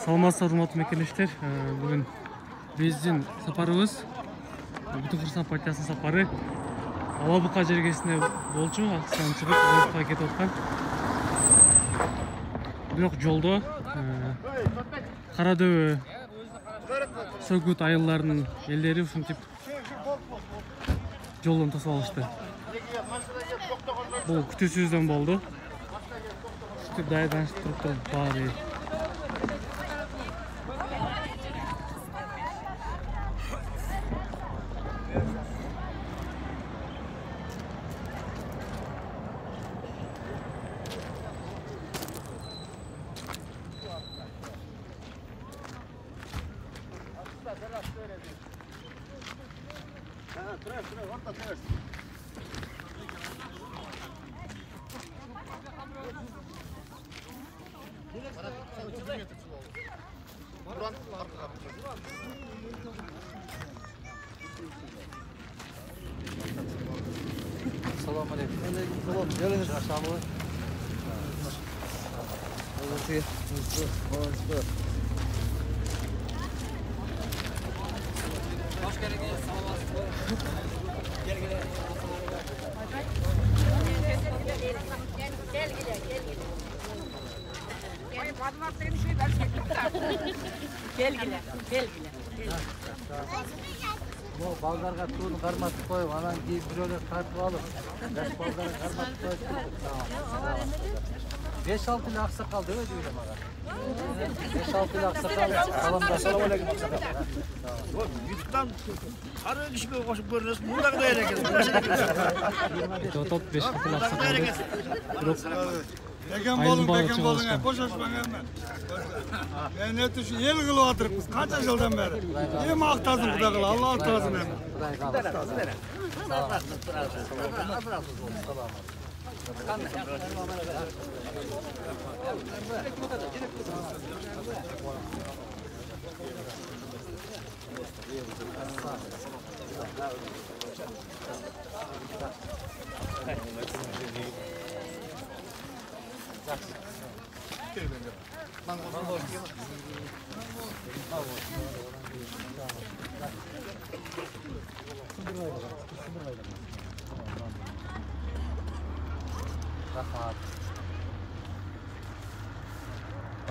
Саламатсыздар, урматтуу мекендештер. Бүгүн биздин сапарыбыз Бүтүн Кыргызстан партиясынын сапары Алабука жергесинде болчу. Акстан чыгып, Алабукага кетип аткан. Бирок жолдо Кара дөбө, Сөгүт айылдарынын элдери ушинтип жолдон тосуп алышты. Бул күтүүсүздөн болду. Ушинтип даярданышып туруптур баары. Assalamu alaikum. Selam. Geliniz. Aşağıma. Hoş geldiniz. Gel gel. Bu baldarga tuğunu karmatıp koyup, anan giyip bir öyle tartıp alıp, beş baldarga karmatıp koyup, tamam. 5-6 ile aksakal değil mi diyorum bana? 5-6 ile aksakal, salamda. Selamun aleyküm aksakal. YouTube'dan sarı kişiye koşup görüyoruz, burada da herkes. Top 5 kıtıl aksakaldı. Beken bolun, boşaşman hemen. Ben ne düşün, el kılıp atırıp biz kaç yıldan beri. Hem aktasın bu da kılı, Allah aktasın hemen.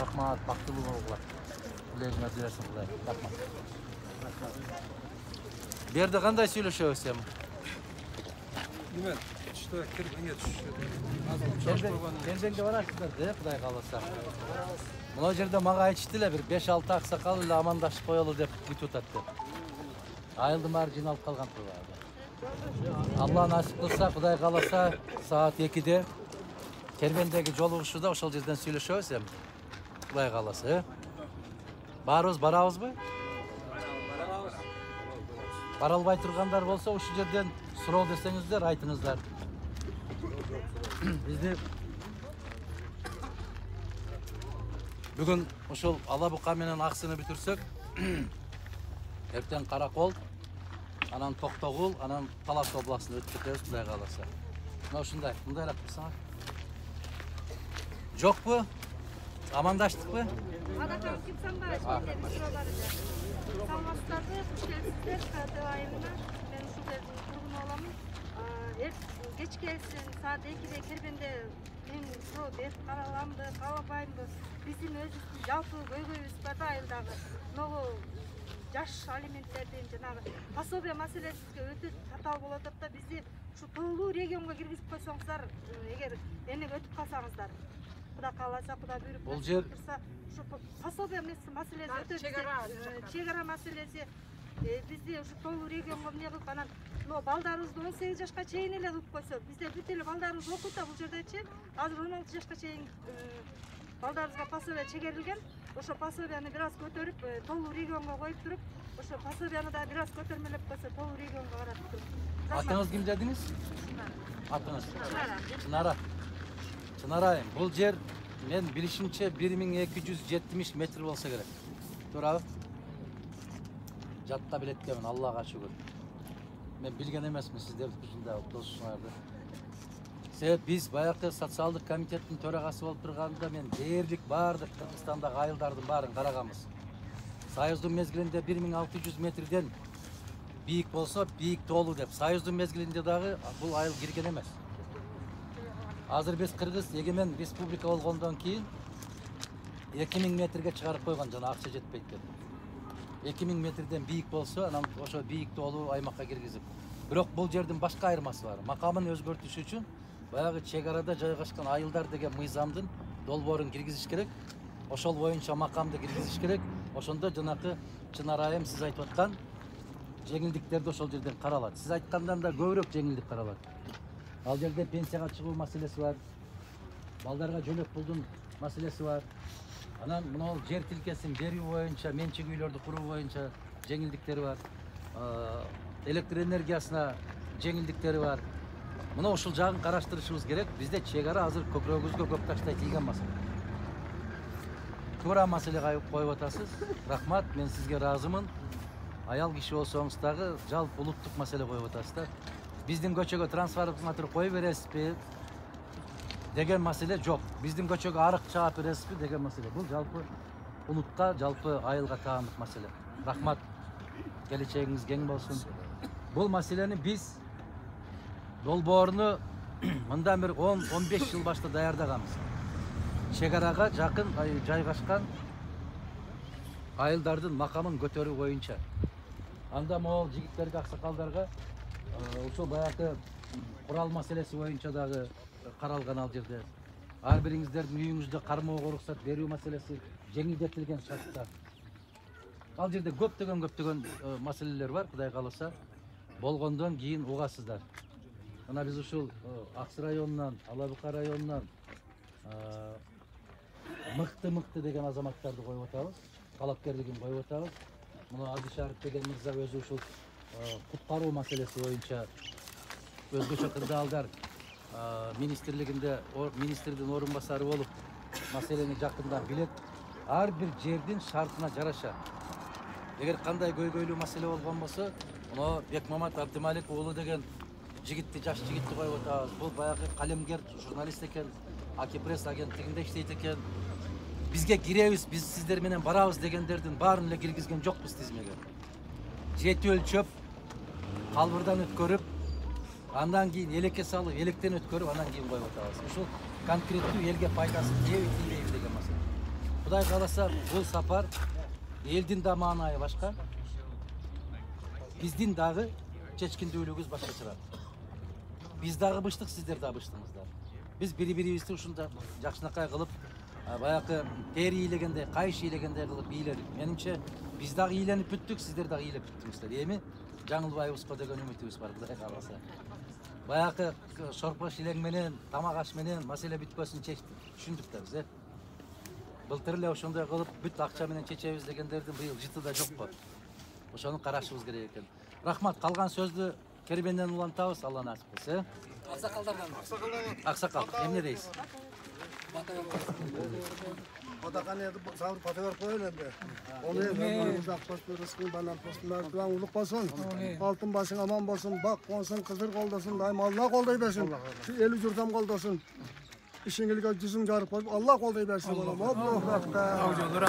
Rahmat, baktılı oğullar. Kuleycime dilersin kuley. Rahmat. Bir yerde kanday söyleşiyoruz sen? Bilmem, işte kirpinge düşüyor. Kerbengde var aslında de Kuday kalırsa. Buna yerde mağa aytıştılar bir 5-6 aksakal ile amandaşıp koyalı dep bütün attı. Ayıldı marjin alıp kalgan turlardı. Allah nasip kılsa Kuday kalırsa saat 2'de Kerbendeki joluguşu da oşol yerden söyleşiyoruz hem. Kuday kalırsa. Barabız mı? Baralbay turgandar bolsa oşu yerden surov desеңizdер, айтыңыздар. Bizde bugün oşol Alabuka menen aksını bitirsek, erten Karakol, anan Toktogul, anan Talas oblasını ötüp ketebиз Kuday kalırsa. Mına ушундай, мындай рахмат. Жок bu? Amandашtık mı? Adakam kimsen var, şimdi şuraları da. Salmaslarda hoş geldinizler, KTV ayımına. Ben şu derdim kurgun olamın. Geç gelsin, saat 2'de kirbende men şu bet karalamdı, kalabayımdı. Bizim özüstü жалпы көйгөйүбүз бар да айылдагы. Много жаш алименттердин жанагы пособие маселесине өтө татаал болуп атат да бизди ушу тоолуу регионго киргизип койсоңуздар, эгер эне өтүп калсаңыздар. Куда каласа, куда буйруп турса, ушу пособие маселеси өтө чегара маселеси бизди ушу тоолуу регионго эмне кылып анан балдарыбызды 18 жашка чейин эле кылып койсо, бизде бүт эле балдарыбыз окуйт да бул жердечи. Азыр 16 жашка чейин балдарыбызга пособие чегерилген. Ошо пособияны бир аз көтөрүп, тоолуу регионго коюп туруп, ошо пособияны да бир аз көтөрмөлөп койсо, тоолуу регионго карап туруп. Атыңыз ким дедиңиз? Атыңыз? Чынара. Чынарайым, бул жер мен билишимче 1270 метр болса керек. Туурабы? Жатта билеткенмин, Аллага шүгүр. Мен билген эмесмин сиздерди ушундай досуңарды. Себеп биз баягы социалдык комитеттин төрагасы болуп турганда мен дээрлик баардык Кыргызстандагы айылдардын баарын караганбыз. Союздун мезгилинде 1600 метрден бийик болсо бийик тоолу деп. Союздун мезгилинде дагы бул айыл кирген эмес. Азыр биз Кыргыз эгемен республика болгондон кийин 2000 метрге чыгарып койгон, жана акча жетпейт деп. 2000 метрден бийик болсо, анан ошо бийик тоолуу аймакка киргизип. Бирок бул жердин башка айырмасы бар. Макамын өзгөртүш үчүн баягы чек арада жайгашкан айылдар деген мыйзамдын долбоорун киргизиш керек. Ошол боюнча макамды киргизиш керек. Ошондо жанакы Чынар айым сиз айтып аткан жеңилдиктерди ошол жерден каралат. Сиз айткандан да көбүрөөк жеңилдик каралат. Ал жерде пенсияга чыгуу маселеси бар. Балдарга жөлөк пулдун маселеси бар. Анан мына жер тилкесин берүү боюнча, менчик үйлөрдү куруу боюнча жеңилдиктери бар. Электр энергиясына жеңилдиктери бар. Мына ушул жагын караштырышыбыз керек. Бизде чек ара азыр көкүрөгүбүзгө көк таштай тийген маселе. Туура маселе коюп атасыз. Рахмат, мен сизге ыраазымын. Аял киши болсоңуз дагы жалпы улуттук маселе коюп атасыздар. Биздин көчөгө трансформатор кое бересизби деген маселе жок. Биздин көчөгө арык чаап бересизби деген маселе. Бул жалпы улутка, жалпы айылга таандык маселе. Рахмат. Келечегиңиз кең болсун. Бул маселени биз долбооруну мындан бир 10-15 жыл башта даярдаганбыз. Чек арага жакын жайгашкан айылдардын макамын көтөрүү боюнча. Анда могул жигиттерге, аксакалдарга ошол баягы курал маселеси боюнча дагы каралган ал жерде. Ар бириңиздердин үйүңүздө кармоого уруксат берүү маселеси жеңилдетилген шартта. Ал жерде көптөгөн маселелер бар, Кудай кааласа. Болгондон кийин угасыздар. Мына биз ушул Аксы районунан, Ала Бука районунан мыкты деген азаматтарды коюп атабыз. Талапкерлигин коюп атабыз. Мына Абдишарып деген мырза өзү ушул куткаруу маселеси боюнча өзгөчө кырдаалдар министрлигинде министрдин орун басары болуп маселени жакындан билет. Ар бир жердин шартына жараша. Эгер кандай көйгөйлүү маселе болгон болсо, мына Бекмамат Абдымалик уулу деген жигитти, жаш жигитти коюп атабыз. Бул баягы калемгер, журналист экен, Акипресс агенттигинде иштейт экен. Бизге киребиз, биз сиздер менен барабыз дегендердин баарын эле киргизген жокпуз тизмеге. Жети өлчөп, калбырдан өткөрүп, андан кийин элекке салып, электен өткөрүп, андан кийин коюп атабыз. Ушул конкреттүү элге пайдасы тийеби, тийбейби деген маселе. Кудай кааласа, бул сапар элдин да маанайы башка, биздин дагы чечкиндүүлүгүбүз башка чыгат. Биз дагы быштык, сиздер дагы быштыңыздар. Биз бири-бирибизди ушундай жакшынакай кылып, баягы тери ийлегендей, кайыш ийлегендей кылып ийледик. Менимче биз дагы ийленип бүттүк, сиздер дагы ийлеп бүттүңүздөр. Эми жаңылбайбызго деген үмүтүбүз бар, Кудай кааласа. Баягы шорпо шилең менен, тамак аш менен маселе бүткөсүн түшүндүк да биз. Былтыр эле ошондой кылып бүт акча менен чечебиз дегендердин быйыл жытыда жокко. Ошону карашыбыз керек экен. Рахмат, калган сөздү кербенден улантабыз, Алла насип кылса. Аксакалдардан. Аксакал, эмне дейсиз? Odakane sahur patavar koyun ende. Onu evimizde akbaşlı rızkın banan postlar duan uluk olsun. Altın başın aman olsun, bak olsun, kızır koldasın, daim Allah kolday versin. Şu eli cürtem koldasın. İşingilik yüzün garip olsun, Allah kolday versin.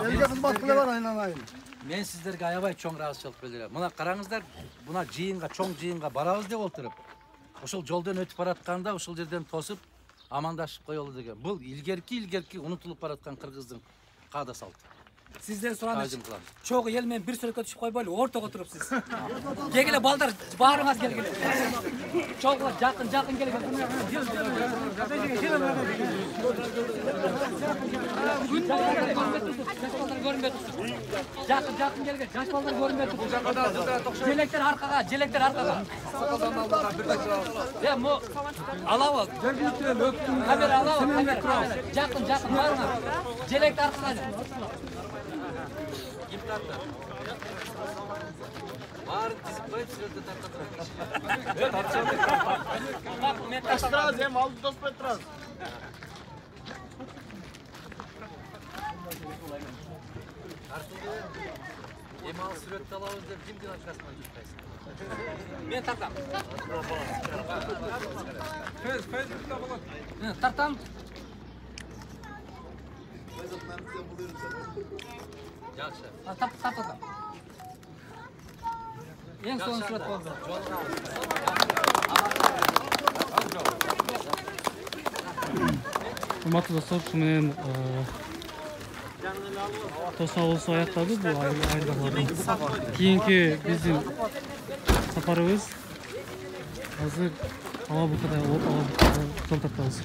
Elge kızmat kılı var aynen ayın. Мен сиздерге аябай чоң ыраазычылык билдирем. Мына караңыздар, мына жыйынга, чоң жыйынга барабыз деп отуруп, ошол жолдон өтүп баратканда ушул жерден тосуп амандашып коелу деген. Бул илгерки унутулуп бараткан кыргыздын каада салты. Сиздер сураны чогуу ел менен бир сүрөткө түшүп койбойлу, ортого турупсуз. Кегиле балдар, баарыңар келгиле. Чогуу жакын келгиле. Жакын келгиле. Жаш балдар көрүнбөй туруп. Желектер аркага. Мо алабыз. Камера алабыз. Жакын баарыңар. Желектер аркага. Баарын тизип коюп, сүрөткө таркатырат. Таштырабыз, эми алды тоспой турабыз. Emal sürekli alalım deyip kimden arkasından çıkaysın? Ben tartam. Tartam. Yaxşı. Tartam. En son surat oldu. Урматтуу достор, ушу менен Тосон болсо аякталды бул айылдагылардын кийинки биздин сапарыбыз азыр Ала Букада жол тартабыз.